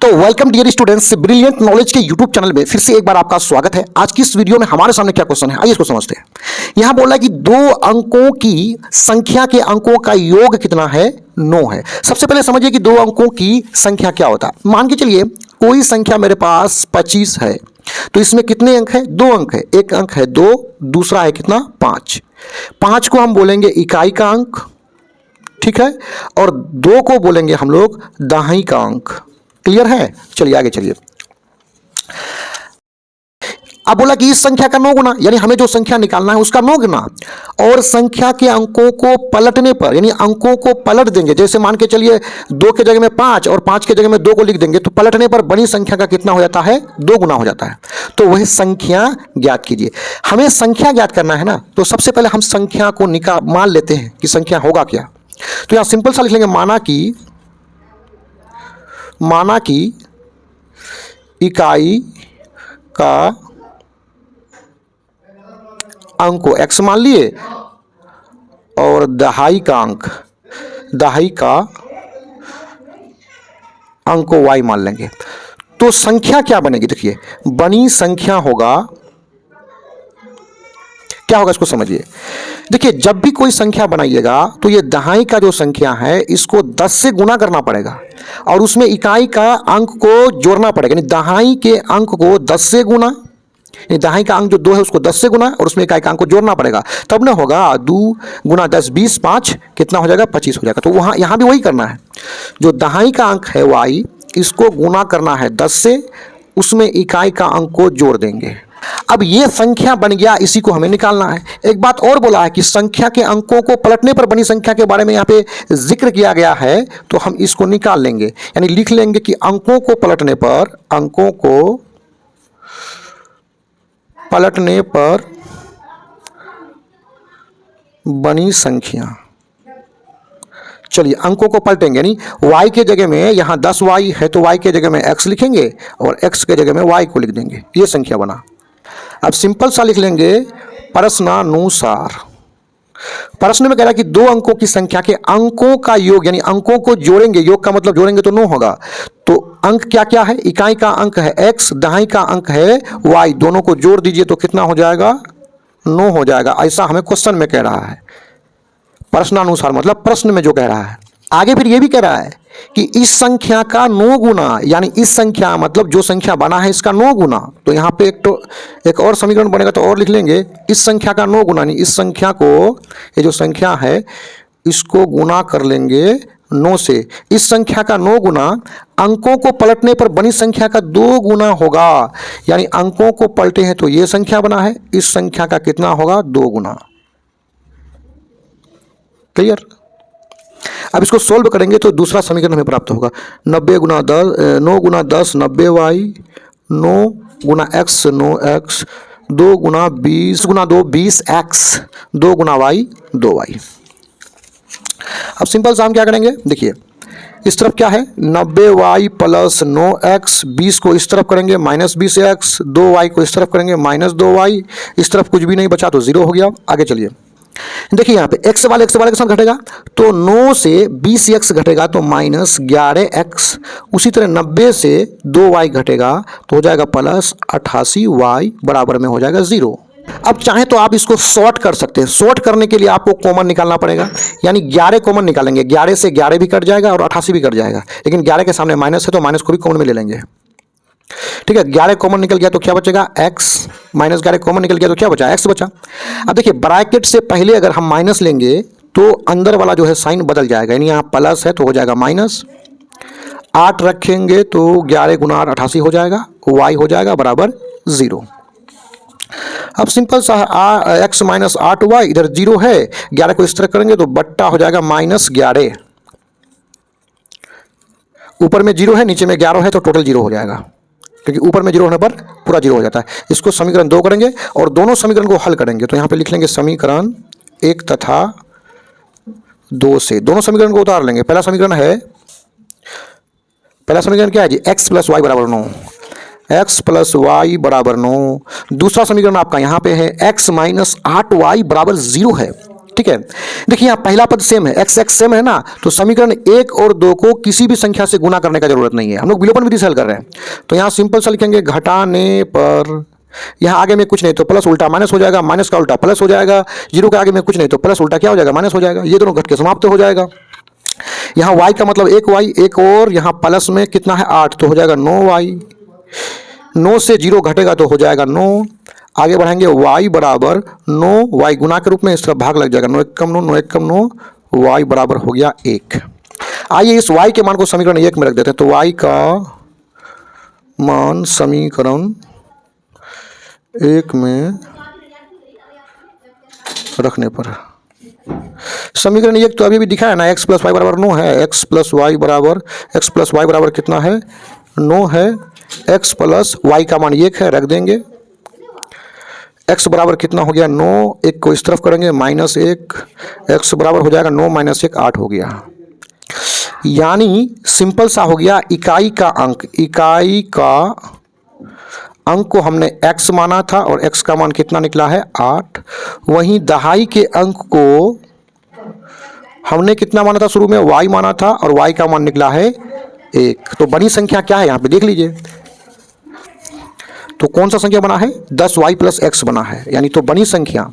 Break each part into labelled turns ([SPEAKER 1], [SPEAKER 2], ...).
[SPEAKER 1] तो welcome dear students, brilliant knowledge के YouTube channel में फिर से एक बार आपका स्वागत है। आज की इस वीडियो में हमारे सामने क्या क्वेश्चन है, आइए इसको समझते हैं। यहां बोला है कि दो अंकों की संख्या के अंकों का योग कितना है, 9 है। सबसे पहले समझिए कि दो अंकों की संख्या क्या होता है। मान के चलिए कोई संख्या मेरे पास 25 है, तो इसमें कितने अंक है, 2 अंक है। एक अंक है 2, दूसरा है कितना, 5। 5 को हम बोलेंगे इकाई का अंक, ठीक है, और 2 को बोलेंगे हम लोग दहाई का अंक। क्लियर है? चलिए आगे चलिए। अब बोला कि इस संख्या का 9 गुना, यानी हमें जो संख्या निकालना है उसका 9 गुना, और संख्या के अंकों को पलटने पर, यानी अंकों को पलट देंगे। जैसे मान के चलिए 2 के जगह में 5 और 5 के जगह में 2 को लिख देंगे, तो पलटने पर बनी संख्या का कितना हो जाता है, 2 गुना हो जाता है। तो वही संख्या ज्ञात कीजिए। हमें संख्या ज्ञात करना है ना, तो सबसे पहले हम संख्या को मान लेते हैं कि संख्या होगा क्या। तो यहां सिंपल सा लिख लेंगे, माना कि इकाई का अंक को x मान लिए और दहाई का अंक को y मान लेंगे। तो संख्या क्या बनेगी, देखिए बनी संख्या होगा, क्या होगा इसको समझिए। देखिए जब भी कोई संख्या बनाइएगा तो ये दहाई का जो संख्या है इसको 10 से गुना करना पड़ेगा, और उसमें इकाई का अंक को जोड़ना पड़ेगा। यानी दहाई के अंक को 10 से गुना, दहाई का अंक जो 2 है उसको 10 से गुना, और उसमें इकाई का अंक को जोड़ना पड़ेगा, तब ना होगा। 2 गुना 10 20, 5 कितना हो जाएगा, 25 हो जाएगा। तो वहाँ यहाँ भी वही करना है, जो दहाई का अंक है y, इसको गुना करना है 10 से, उसमें इकाई का अंक को जोड़ देंगे। अब ये संख्या बन गया, इसी को हमें निकालना है। एक बात और बोला है कि संख्या के अंकों को पलटने पर बनी संख्या के बारे में यहाँ पे जिक्र किया गया है, तो हम इसको निकाल लेंगे। यानी लिख लेंगे कि अंकों को पलटने पर बनी संख्या। चलिए अंकों को पलटेंगे, यानी y के जगह में यहाँ 10y है तो y के जगह में x लिखेंगे, और x के जगह में y को लिख देंगे। ये संख्या बना। अब सिंपल सा लिख लेंगे, प्रश्नानुसार। प्रश्न में कह रहा है कि दो अंकों की संख्या के अंकों का योग, यानी अंकों को जोड़ेंगे, योग का मतलब जोड़ेंगे तो 9 होगा। तो अंक क्या क्या है, इकाई का अंक है x, दहाई का अंक है y, दोनों को जोड़ दीजिए तो कितना हो जाएगा, 9 हो जाएगा। ऐसा हमें क्वेश्चन में कह रहा है। प्रश्नानुसार मतलब प्रश्न में जो कह रहा है। आगे फिर ये भी कह रहा है कि इस संख्या का 9 गुना, यानी इस संख्या मतलब जो संख्या बना है इसका 9 गुना। तो यहाँ पे एक और समीकरण बनेगा, तो और लिख लेंगे इस संख्या का 9 गुना, यानी इस संख्या को, ये जो संख्या है इसको गुना कर लेंगे 9 से। इस संख्या का 9 गुना अंकों को पलटने पर बनी संख्या का 2 गुना होगा। यानी अंकों को पलटे हैं तो ये संख्या बना है, इस संख्या का कितना होगा, 2 गुना। क्लियर? अब इसको सोल्व करेंगे तो दूसरा समीकरण हमें प्राप्त होगा, 9 गुना 10 90y, 9 गुना x 9x, 2 गुना 20 गुना 2 20x, 2 गुना y 2y। अब सिंपल सा हम क्या करेंगे, देखिए इस तरफ क्या है, 90y प्लस 9x, 20 को इस तरफ करेंगे माइनस 20x, 2y को इस तरफ करेंगे माइनस 2y, इस तरफ कुछ भी नहीं बचा तो 0 हो गया। आगे चलिए, देखिए यहाँ पे x वाले के साथ घटेगा, तो 9 से 20x घटेगा तो माइनस 11x। उसी तरह 90 से 2y घटेगा तो हो जाएगा प्लस 88y, बराबर में हो जाएगा 0। अब चाहे तो आप इसको शॉर्ट कर सकते हैं। शॉर्ट करने के लिए आपको कॉमन निकालना पड़ेगा, यानी 11 कॉमन निकालेंगे, 11 से 11 भी कट जाएगा और 88 भी कट जाएगा, लेकिन 11 के सामने माइनस है तो माइनस को भी कॉमन में ले लेंगे। ठीक है, 11 कॉमन निकल गया तो क्या बचेगा, x, माइनस 11 कॉमन निकल गया तो क्या बचा, x बचा। अब देखिए ब्रैकेट से पहले अगर हम माइनस लेंगे तो अंदर वाला जो है साइन बदल जाएगा, यानी यहाँ प्लस है तो हो जाएगा माइनस, 8 रखेंगे तो 11 गुना 8 88 हो जाएगा, y हो जाएगा बराबर 0। अब सिंपल सा x माइनस 8y, इधर 0 है, 11 को इस तरह करेंगे तो बट्टा हो जाएगा माइनस 11। ऊपर में 0 है, नीचे में 11 है तो टोटल 0 हो जाएगा, क्योंकि ऊपर में 0 होने पर पूरा 0 हो जाता है। इसको समीकरण 2 करेंगे और दोनों समीकरण को हल करेंगे, तो यहाँ पे लिख लेंगे समीकरण 1 तथा 2 से दोनों समीकरण को उतार लेंगे। पहला समीकरण क्या है जी, x प्लस वाई बराबर 9, x प्लस वाई बराबर 9। दूसरा समीकरण आपका यहाँ पे है x माइनस 8y बराबर 0 है। ठीक है। देखिए यहाँ पहला पद सेम है, एक्स एक्स सेम है ना, तो समीकरण 1 और 2 को किसी भी संख्या से गुना करने का जरूरत नहीं है, हम लोग विलोपन विधि से हल कर रहे हैं। तो यहाँ सिंपल सा लिखेंगे घटाने पर, यहाँ आगे में कुछ नहीं तो प्लस उल्टा माइनस हो जाएगा, माइनस का उल्टा प्लस हो जाएगा, जीरो के आगे में कुछ नहीं तो प्लस उल्टा क्या हो जाएगा, माइनस हो जाएगा, ये दोनों घट के समाप्त हो जाएगा। यहाँ y का मतलब 1y, एक और यहाँ प्लस में कितना है 8, तो हो जाएगा 9y, 9 से 0 घटेगा तो हो जाएगा 9, आगे बढ़ाएंगे y बराबर 9, y गुना के रूप में इस तरफ भाग लग जाएगा, 9 एक कम 9, 9 एक कम 9, y बराबर हो गया 1। आइए इस y के मान को समीकरण 1 में रख देते हैं, तो y का मान समीकरण 1 में रखने पर समीकरण 1 तो अभी भी दिखा है ना, x प्लस वाई बराबर 9 है, x प्लस वाई बराबर कितना है 9 है, x प्लस वाई का मान 1 है, रख देंगे, x बराबर कितना हो गया 9, 1 को इस तरफ करेंगे -1, x बराबर हो जाएगा 9 - 1 8 हो गया। यानी सिंपल सा हो गया, इकाई का अंक को हमने x माना था और x का मान कितना निकला है 8, वहीं दहाई के अंक को हमने कितना माना था शुरू में, y माना था और y का मान निकला है 1। तो बड़ी संख्या क्या है यहाँ पे देख लीजिए, तो कौन सा संख्या बना है 10y + x बना है, यानी तो बड़ी संख्या,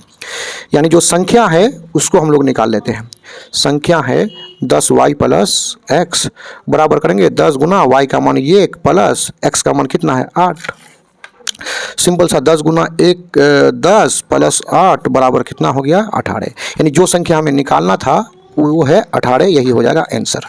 [SPEAKER 1] यानी जो संख्या है उसको हम लोग निकाल लेते हैं। संख्या है 10y + x बराबर करेंगे 10 गुना y का मान 1 प्लस x का मान कितना है 8। सिंपल सा 10 गुना 1 10 प्लस 8 बराबर कितना हो गया 18, यानी जो संख्या हमें निकालना था वो है 18, यही हो जाएगा आंसर।